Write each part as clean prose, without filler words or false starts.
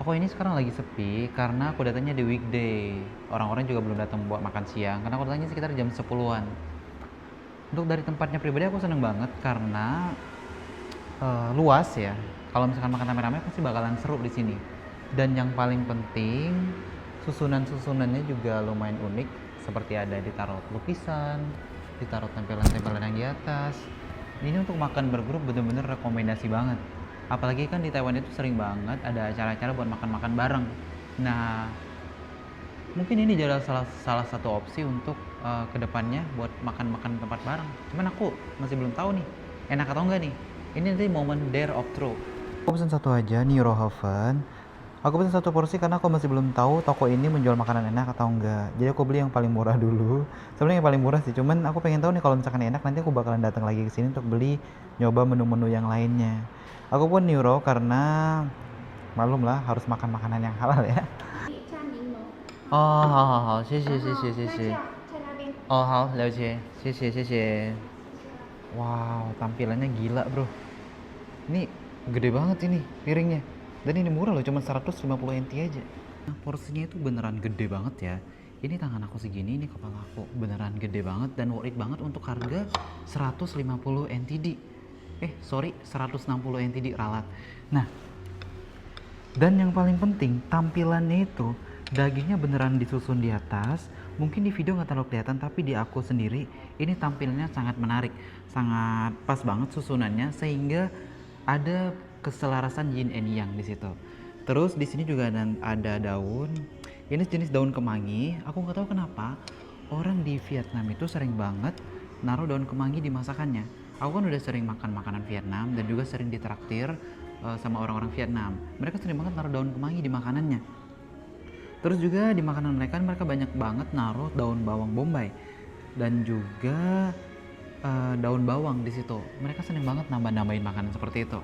Toko ini sekarang lagi sepi karena aku datangnya di weekday. Orang-orang juga belum datang buat makan siang karena aku datangnya sekitar jam 10-an. Untuk dari tempatnya pribadi aku seneng banget karena luas ya. Kalau misalkan makan rame-rame pasti bakalan seru di sini. Dan yang paling penting, susunan-susunannya juga lumayan unik, seperti ada ditaruh lukisan, ditaruh tempelan-tempelan yang di atas. Ini untuk makan bergrup bener-bener rekomendasi banget. Apalagi kan di Taiwan itu sering banget ada acara-acara buat makan-makan bareng. Nah, mungkin ini adalah salah satu opsi untuk kedepannya buat makan-makan tempat bareng. Cuman aku masih belum tahu nih, enak atau enggak nih. Ini nanti momen dare of truth. Aku pesen satu aja, Neurohaven. Aku pesen satu porsi karena aku masih belum tahu toko ini menjual makanan enak atau enggak. Jadi aku beli yang paling murah dulu. Sebenarnya yang paling murah sih, cuman aku pengen tahu nih kalau misalkan enak nanti aku bakalan datang lagi ke sini untuk beli nyoba menu-menu yang lainnya. Aku pun Neuro karena malum lah harus makan makanan yang halal ya. 哦，好好好，谢谢谢谢谢谢。哦，好，了解，谢谢谢谢。Wow, tampilannya gila bro. Ini gede banget ini piringnya. Dan ini murah loh, cuma 150 NT aja. Nah, porsinya itu beneran gede banget ya. Ini tangan aku segini, ini kepala aku beneran gede banget dan worth it banget untuk harga 150 NTD. Sorry, 160 NTD ralat. Nah, dan yang paling penting tampilannya itu dagingnya beneran disusun di atas. Mungkin di video nggak terlalu kelihatan, tapi di aku sendiri ini tampilannya sangat menarik, sangat pas banget susunannya sehingga ada keselarasan yin and yang di situ. Terus di sini juga ada daun. Ini jenis daun kemangi. Aku nggak tahu kenapa orang di Vietnam itu sering banget naruh daun kemangi di masakannya. Aku kan udah sering makan makanan Vietnam dan juga sering ditraktir sama orang-orang Vietnam. Mereka sering banget naruh daun kemangi di makanannya. Terus juga di makanan mereka banyak banget naruh daun bawang bombay dan juga daun bawang di situ. Mereka seneng banget nambah-nambahin makanan seperti itu.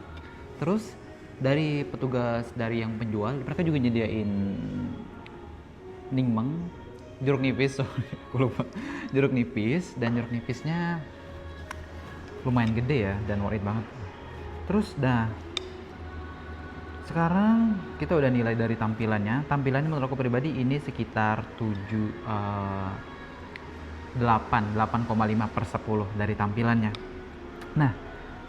Terus dari petugas dari yang penjual, mereka juga nyediain ningmeng, jeruk nipis, sorry, aku lupa. Jeruk nipis, dan jeruk nipisnya lumayan gede ya dan worth it banget. Terus sekarang kita udah nilai dari tampilannya. Tampilannya menurut aku pribadi ini sekitar 8,5/10 dari tampilannya. Nah,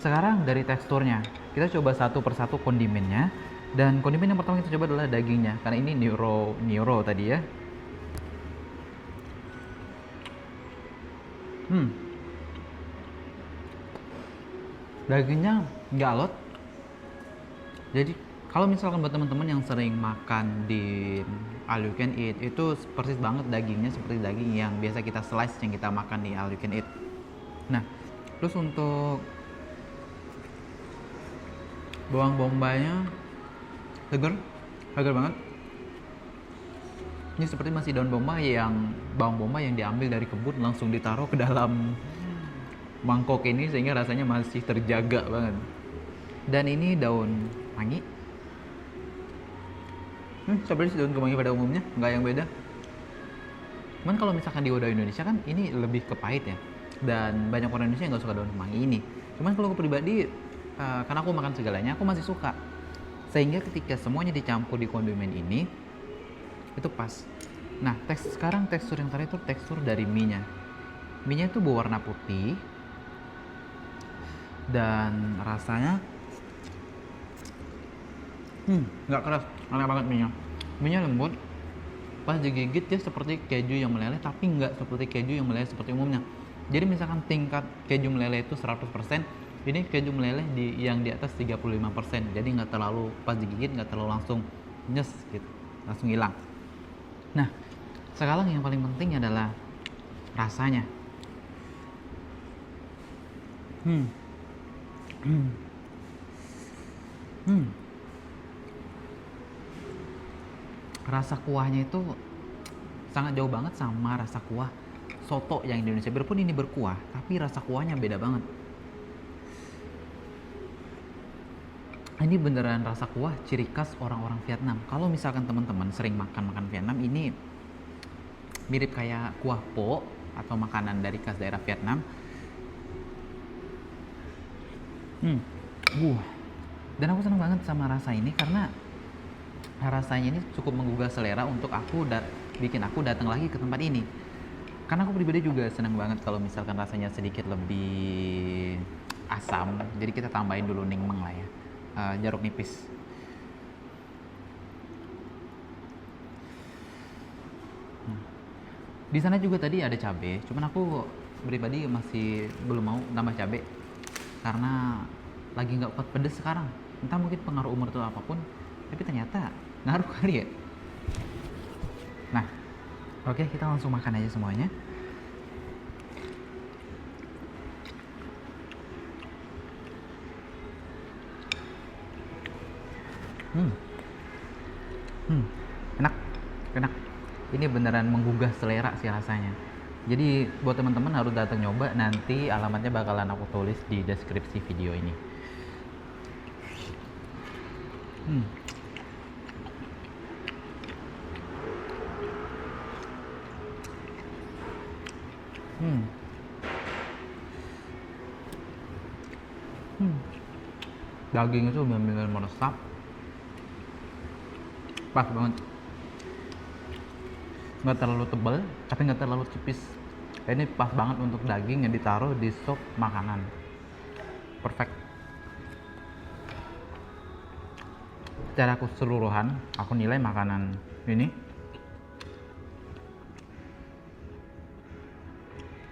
sekarang dari teksturnya, kita coba satu persatu kondimennya. Dan kondimen yang pertama kita coba adalah dagingnya, karena ini Neuro tadi ya. Dagingnya nggak alot. Jadi kalau misalkan buat teman-teman yang sering makan di All You Can Eat, itu persis banget dagingnya seperti daging yang biasa kita slice yang kita makan di All You Can Eat. Nah, terus untuk bawang bombaynya seger banget. Ini seperti masih bawang bombay yang diambil dari kebun langsung ditaruh ke dalam mangkok ini sehingga rasanya masih terjaga banget. Dan ini daun mangi. Seperti daun kemangi pada umumnya, nggak yang beda. Cuman kalau misalkan di wadah Indonesia kan ini lebih ke pahit ya. Dan banyak orang Indonesia yang nggak suka daun kemangi ini. Cuman kalau aku pribadi, karena aku makan segalanya, aku masih suka. Sehingga ketika semuanya dicampur di kondimen ini, itu pas. Nah, sekarang tekstur yang terakhir itu tekstur dari mie-nya. Mie-nya itu berwarna putih. Dan rasanya nggak keras, enak banget mie-nya. Mie-nya lembut, pas digigit dia seperti keju yang meleleh, tapi nggak seperti keju yang meleleh seperti umumnya. Jadi misalkan tingkat keju meleleh itu 100%, ini keju meleleh yang di atas 35%. Jadi nggak terlalu, pas digigit nggak terlalu langsung nyes gitu, langsung hilang. Nah, sekarang yang paling penting adalah rasanya. Rasa kuahnya itu sangat jauh banget sama rasa kuah soto yang Indonesia. Biarpun ini berkuah, tapi rasa kuahnya beda banget. Ini beneran rasa kuah ciri khas orang-orang Vietnam. Kalau misalkan teman-teman sering makan Vietnam, ini mirip kayak kuah po atau makanan dari khas daerah Vietnam. Dan aku seneng banget sama rasa ini karena rasanya ini cukup menggugah selera untuk bikin aku datang lagi ke tempat ini. Karena aku pribadi juga seneng banget kalau misalkan rasanya sedikit lebih asam, jadi kita tambahin dulu ningmeng lah ya, jeruk nipis. Di sana juga tadi ada cabe, cuman aku pribadi masih belum mau nambah cabe karena lagi nggak kuat pedes sekarang. Entah mungkin pengaruh umur atau apapun, tapi ternyata ngaruh kali ya. Nah, oke, kita langsung makan aja semuanya. Hmm, enak, enak. Ini beneran menggugah selera sih rasanya. Jadi buat teman-teman harus datang nyoba. Nanti alamatnya bakalan aku tulis di deskripsi video ini. Hmm. Hmm. Hmm. Daging itu benar-benar meresap. Pas banget. Nggak terlalu tebal, tapi nggak terlalu tipis. Ini pas banget untuk daging yang ditaruh di sop makanan. Perfect. Secara keseluruhan, aku nilai makanan ini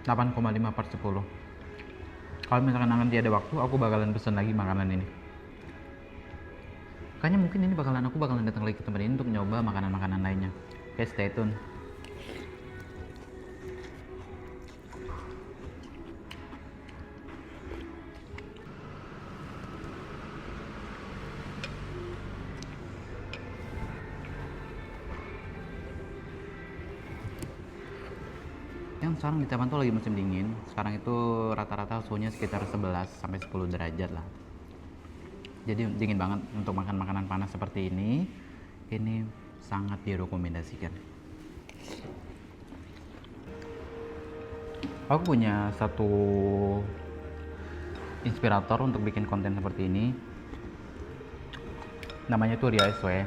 8,5/10. Kalau misalkan nanti ada waktu, aku bakalan pesen lagi makanan ini. Kayaknya mungkin ini aku bakalan datang lagi ke tempat ini untuk nyoba makanan-makanan lainnya. Oke, stay tune. Yang sekarang di Taiwan tuh lagi musim dingin. Sekarang itu rata-rata suhunya sekitar 11 sampai 10 derajat lah. Jadi dingin banget untuk makan makanan panas seperti ini. Ini sangat direkomendasikan. Aku punya satu inspirator untuk bikin konten seperti ini. Namanya tuh Ria SW.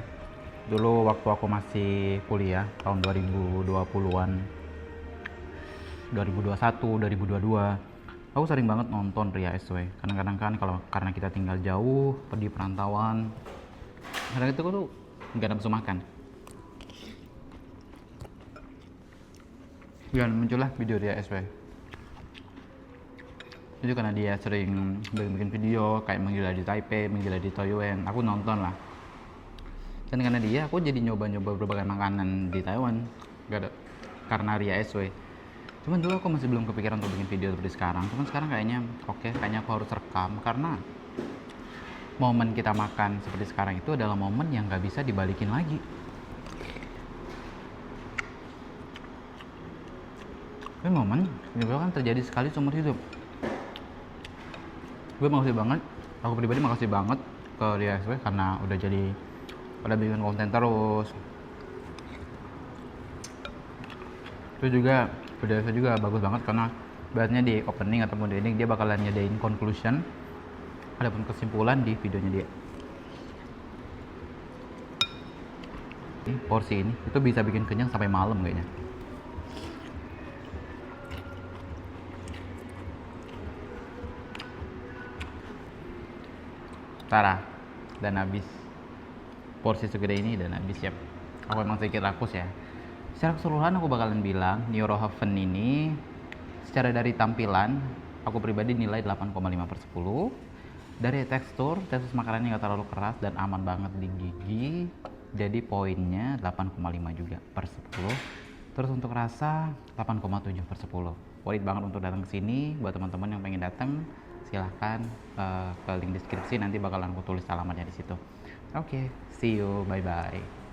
Dulu waktu aku masih kuliah tahun 2020-an, 2021, 2022, aku sering banget nonton Ria SW. Kadang-kadang kan karena kita tinggal jauh di perantauan, kadang itu tuh nggak nafsu makan. Dan muncullah video Ria SW. Itu karena dia sering bikin video kayak menggila di Taipei, menggila di Taiyuan, aku nonton lah. Dan karena dia, aku jadi nyoba-nyoba berbagai makanan di Taiwan. Karena Ria SW. Cuman dulu aku masih belum kepikiran untuk bikin video seperti sekarang. Cuman sekarang kayaknya kayaknya aku harus rekam karena momen kita makan seperti sekarang itu adalah momen yang nggak bisa dibalikin lagi. Ini momen itu kan terjadi sekali seumur hidup. Gue makasih banget, aku pribadi makasih banget ke Ria SW karena udah bikin konten terus. Itu juga video juga bagus banget karena biasanya di opening ataupun di ending dia bakalan nyadain conclusion adapun kesimpulan di videonya dia. Porsi ini itu bisa bikin kenyang sampai malam kayaknya. Tara dan habis. Porsi segede ini dan habis ya. Aku emang sedikit rakus ya. Secara keseluruhan aku bakalan bilang Neurohaven ini secara dari tampilan aku pribadi nilai 8,5/10. Dari tekstur makanannya nggak terlalu keras dan aman banget di gigi, jadi poinnya 8,5 juga per 10. Terus untuk rasa 8,7/10. Worth it banget untuk datang ke sini. Buat teman-teman yang pengen datang silahkan ke link deskripsi, nanti bakalan aku tulis alamatnya di situ. Oke, see you, bye bye.